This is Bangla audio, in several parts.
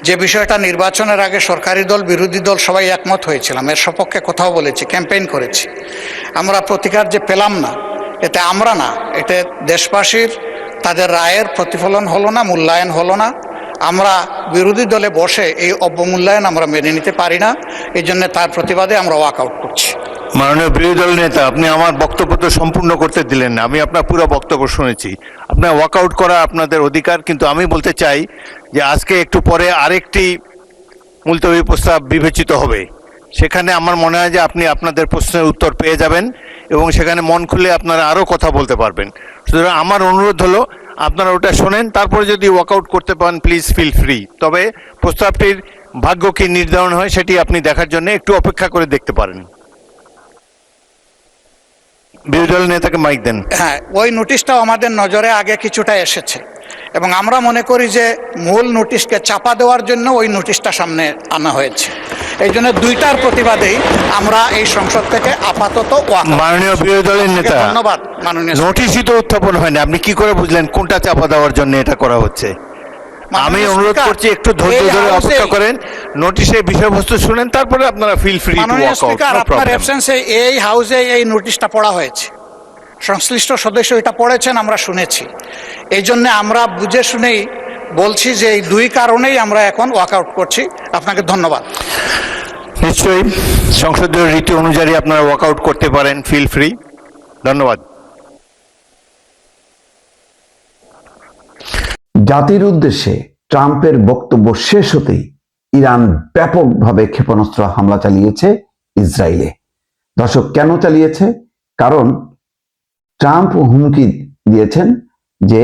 যে বিষয়টা নির্বাচনের আগে সরকারি দল বিরোধী দল সবাই একমত হয়েছিলাম, এর সপক্ষে কথাও বলেছি, ক্যাম্পেইন করেছি। আমরা প্রতিকার যে পেলাম না, এতে আমরা না, এতে দেশবাসীর তাদের রায়ের প্রতিফলন হলো না, মূল্যায়ন হলো না। আমরা বিরোধী দলে বসে এই অবমূল্যায়ন আমরা মেনে নিতে পারি না, এই জন্য তার প্রতিবাদে আমরা ওয়াকআউট করছি। মাননীয় বিরোধী দল নেতা, আপনি আমার বক্তব্য তো সম্পূর্ণ করতে দিলেন না। আমি আপনার পুরো বক্তব্য শুনেছি। আপনার ওয়াকআউট করা আপনাদের অধিকার, কিন্তু আমি বলতে চাই যে আজকে একটু পরে আরেকটি মুলতবি প্রস্তাব বিবেচিত হবে। সেখানে আমার মনে হয় যে আপনি আপনাদের প্রশ্নের উত্তর পেয়ে যাবেন এবং সেখানে মন খুলে আপনারা আরও কথা বলতে পারবেন। সুতরাং আমার অনুরোধ হলো আপনারা ওটা শোনেন, তারপরে যদি ওয়াকআউট করতে পারেন প্লিজ ফিল ফ্রি। তবে প্রস্তাবটির ভাগ্য কি নির্ধারণ হয় সেটি আপনি দেখার জন্য একটু অপেক্ষা করে দেখতে পারেন। বিরোধী দল নেতাকে মাইক দেন। হ্যাঁ, ওই নোটিশটাও আমাদের নজরে আগে কিছুটা এসেছে এবং আমরা মনে করি যে মূল নোটিশকে চাপা দেওয়ার জন্য ওই নোটিশটা সামনে আনা হয়েছে। এই জন্য দুইটার প্রতিবাদেই আমরা এই সংসদ থেকে আপাতত মাননীয় বিরোধী দলের নেতা, ধন্যবাদ মাননীয়। নোটিশই তো উত্থাপন হয়নি, আপনি কি করে বুঝলেন কোনটা চাপা দেওয়ার জন্য এটা করা হচ্ছে? আমি অনুরোধ করছি একটু ধৈর্য ধরে অপেক্ষা করেন, নোটিশের বিষয়বস্তু শুনেন, তারপরে আপনারা feel free to walk out. আপনার অ্যাবসেন্সে এই হাউসে এই নোটিশটা পড়া হয়েছে, সংশ্লিষ্ট সদস্য এটা পড়েছেন, আমরা শুনেছি। এই জন্য আমরা বুঝে শুনেই বলছি যে এই দুই কারণেই আমরা এখন ওয়াকআউট করছি। আপনাকে ধন্যবাদ। নিশ্চয়ই সংসদীয় রীতি অনুযায়ী আপনারা ওয়াকআউট করতে পারেন, ফিল ফ্রি। ধন্যবাদ। জাতির উদ্দেশ্যে ট্রাম্পের বক্তব্য শেষ হতেই ইরান ব্যাপকভাবে ক্ষেপণাস্ত্র হামলা চালিয়েছে ইসরায়েলে। দর্শক, কেন চালিয়েছে? কারণ ট্রাম্প হুমকি দিয়েছেন যে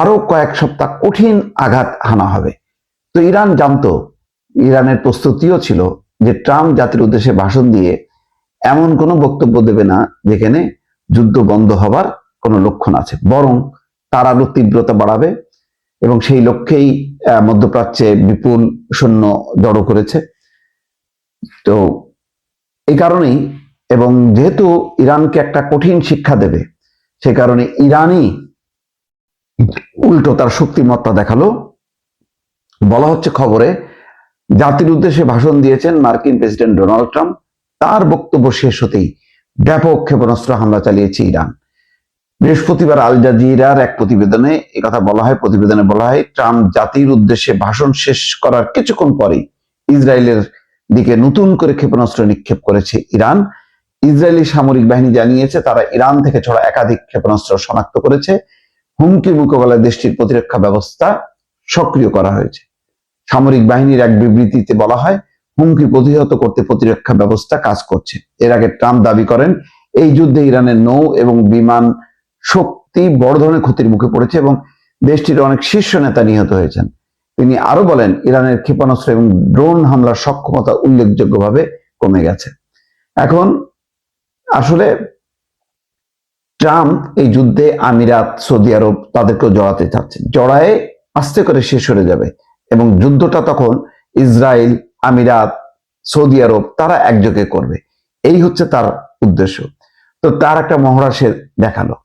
আরো কয়েক সপ্তাহ কঠিন আঘাত হানা হবে। তো ইরান জানতো, ইরানের প্রস্তুতিও ছিল যে ট্রাম্প জাতির উদ্দেশ্যে ভাষণ দিয়ে এমন কোনো বক্তব্য দেবে না যেখানে যুদ্ধ বন্ধ হবার কোনো লক্ষণ আছে, বরং তার আরো তীব্রতা বাড়াবে এবং সেই লক্ষ্যেই মধ্যপ্রাচ্যে বিপুল সৈন্য জড়ো করেছে। তো এই কারণেই, এবং যেহেতু ইরানকে একটা কঠিন শিক্ষা দেবে, সে কারণে ইরানই উল্টো তার শক্তিমত্তা দেখালো। বলা হচ্ছে খবরে, জাতির উদ্দেশ্যে ভাষণ দিয়েছেন মার্কিন প্রেসিডেন্ট ডোনাল্ড ট্রাম্প, তার বক্তব্য শেষ হতেই ব্যাপক ক্ষেপণাস্ত্র হামলা চালিয়েছে ইরান। বৃহস্পতিবার আল জাজিরার এক প্রতিবেদনে একথা বলা হয়। প্রতিবেদনে বলা হয়, ট্রাম্প জাতির উদ্দেশ্যে ভাষণ শেষ করার কিছুক্ষণ পরেই ইসরায়েলের দিকে নতুন করে ক্ষেপণাস্ত্র নিক্ষেপ করেছে ইরান। ইসরায়েলি সামরিক বাহিনী জানিয়েছে তারা ইরান থেকে ছড়া একাধিক ক্ষেপণাস্ত্র শনাক্ত করেছে। হুমকি মোকাবেলায় দেশটির প্রতিরক্ষা ব্যবস্থা সক্রিয় করা হয়েছে। সামরিক বাহিনীর এক বিবৃতিতে বলা হয়, হুমকি প্রতিহত করতে প্রতিরক্ষা ব্যবস্থা কাজ করছে। এর আগে ট্রাম্প দাবি করেন এই যুদ্ধে ইরানের নৌ এবং বিমান শক্তি বড় ধরনের ক্ষতির মুখে পড়েছে এবং দেশটির অনেক শীর্ষ নেতা নিহত হয়েছেন। তিনি আরো বলেন, ইরানের ক্ষেপণাস্ত্র এবং ড্রোন হামলার সক্ষমতা উল্লেখযোগ্যভাবে কমে গেছে। এখন আসলে ট্রাম্প এই যুদ্ধে আমিরাত, সৌদি আরব তাদেরকেও জড়াতে চাচ্ছেন। জড়ায়ে আস্তে করে শেষ হয়ে যাবে এবং যুদ্ধটা তখন ইসরায়েল, আমিরাত, সৌদি আরব তারা একযোগে করবে। এই হচ্ছে তার উদ্দেশ্য। তো তার একটা মহড়া সে দেখালো।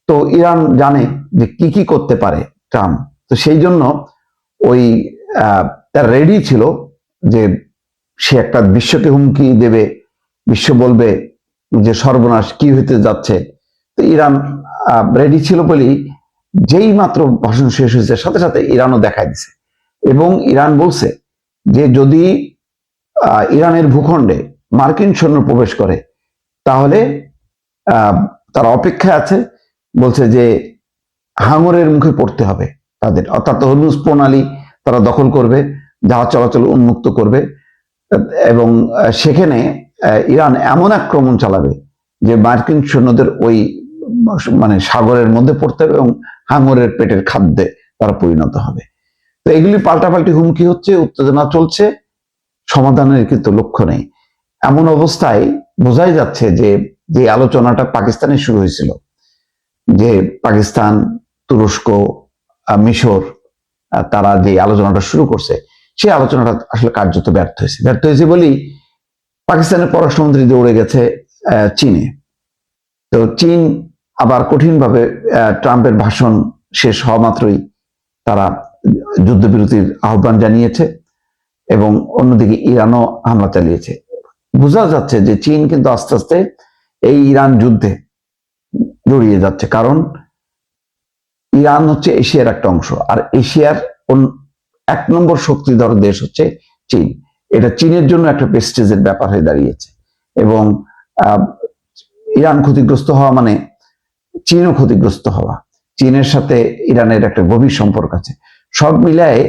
তো ইরান জানে যে কি কি করতে পারে ট্রাম্প। তো সেই জন্য ওই তার রেডি ছিল যে সে একটা বিশ্বকে হুমকি দেবে, বিশ্ব বলবে যে সর্বনাশ কি হইতে যাচ্ছে। তো ইরান রেডি ছিল বলেই যেই মাত্র ভাষণ শেষ হয়েছে সাথে সাথে ইরানও দেখাই দিছে এবং ইরান বলছে যে যদি ইরানের ভূখণ্ডে মার্কিন সৈন্য প্রবেশ করে তাহলে তারা অপেক্ষায় আছে। বলছে যে হাঙরের মুখে পড়তে হবে তাদের, অর্থাৎ হরমুজ প্রণালী তারা দখল করবে, জাহাজ চলাচল উন্মুক্ত করবে এবং সেখানে ইরান এমন আক্রমণ চালাবে যে মার্কিন সৈন্যদের ওই মানে সাগরের মধ্যে পড়তে হবে এবং হাঙরের পেটের খাদ্যে তারা পরিণত হবে। তো এগুলি পাল্টাপাল্টি হুমকি হচ্ছে, উত্তেজনা চলছে, সমাধানের কিন্তু লক্ষ্য নেই। এমন অবস্থায় বোঝাই যাচ্ছে যে যে আলোচনাটা পাকিস্তানে শুরু হয়েছিল, যে পাকিস্তান, তুরস্ক, মিশর তারা যে আলোচনাটা শুরু করছে, সেই আলোচনাটা আসলে কার্যত ব্যর্থ হয়েছে বলেই পাকিস্তানের পররাষ্ট্রমন্ত্রী দৌড়ে গেছে চীনে। তো চীন আবার কঠিনভাবে ট্রাম্পের ভাষণ শেষ হওয়া মাত্রই তারা যুদ্ধবিরতির আহ্বান জানিয়েছে। এবং অন্যদিকে ইরানও হামলা চালিয়েছে। বোঝা যাচ্ছে যে চীন কিন্তু আস্তে আস্তে এই ইরান যুদ্ধে জড়িয়ে যাচ্ছে, কারণ ইরান হচ্ছে এশিয়ার একটা অংশ, আর এশিয়ার 1 নম্বর শক্তিধর দেশ হচ্ছে চীন। এটা চীনের জন্য একটা প্রেস্টিজের ব্যাপার হয়ে দাঁড়িয়েছে, এবং ইরান ক্ষতিগ্রস্ত হওয়া মানে চীনও ক্ষতিগ্রস্ত হওয়া। চীনের সাথে ইরানের একটা গভীর সম্পর্ক আছে। সব মিলায়ে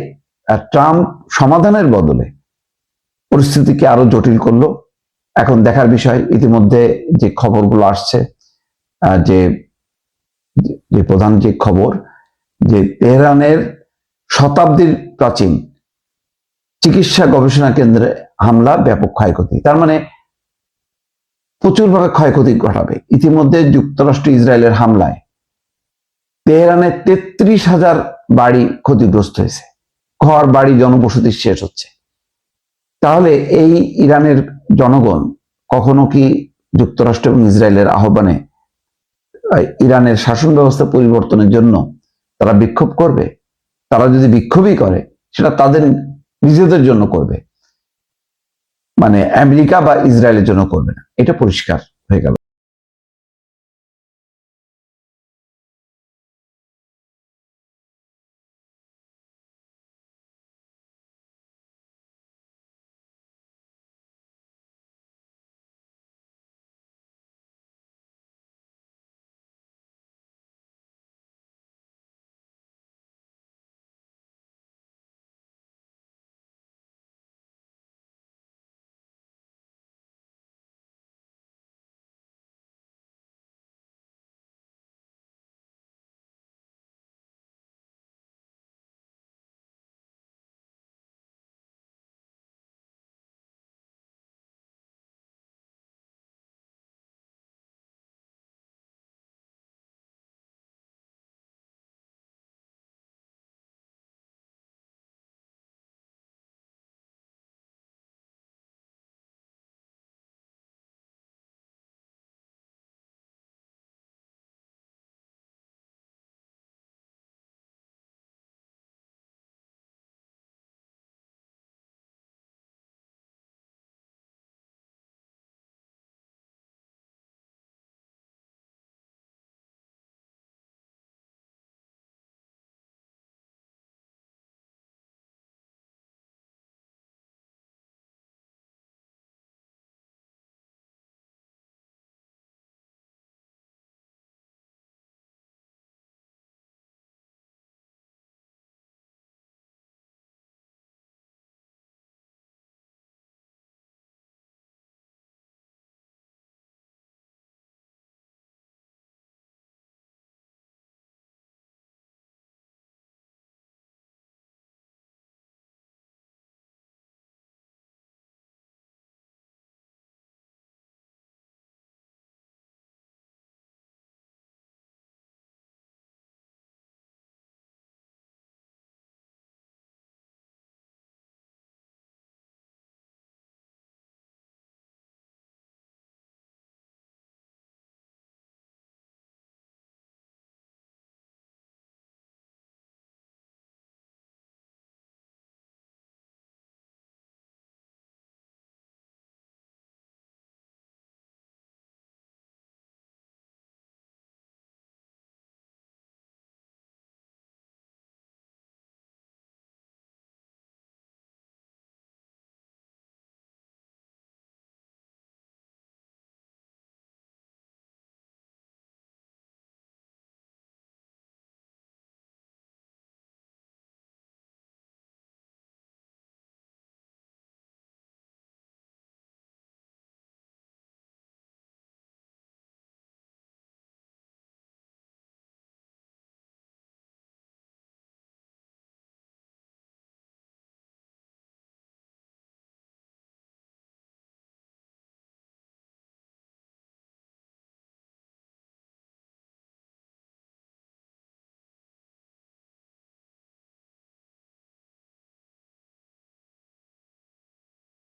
ট্রাম্প সমাধানের বদলে পরিস্থিতিকে আরো জটিল করলো। এখন দেখার বিষয়, ইতিমধ্যে যে খবরগুলো আসছে, যে যে প্রধান যে খবর, যে তেহরানের শতাব্দীর প্রাচীন চিকিৎসা গবেষণা কেন্দ্রে হামলা, ব্যাপক ক্ষয়ক্ষতি। তার মানে প্রচুরভাবে ক্ষয়ক্ষতি ঘটাবে। ইতিমধ্যে যুক্তরাষ্ট্র ইসরায়েলের হামলায় তেহরানের 33,000 বাড়ি ক্ষতিগ্রস্ত হয়েছে, ঘর বাড়ি জনবসতি শেষ হচ্ছে। তাহলে এই ইরানের জনগণ কখনো কি যুক্তরাষ্ট্র এবং ইসরায়েলের আহ্বানে ইরানের শাসন ব্যবস্থা পরিবর্তনের জন্য তারা বিক্ষোভ করবে? তারা যদি বিক্ষোভই করে, সেটা তাদের নিজেদের জন্য করবে, মানে আমেরিকা বা ইসরায়েলের জন্য করবে না। এটা পরিষ্কার হয়ে গেল।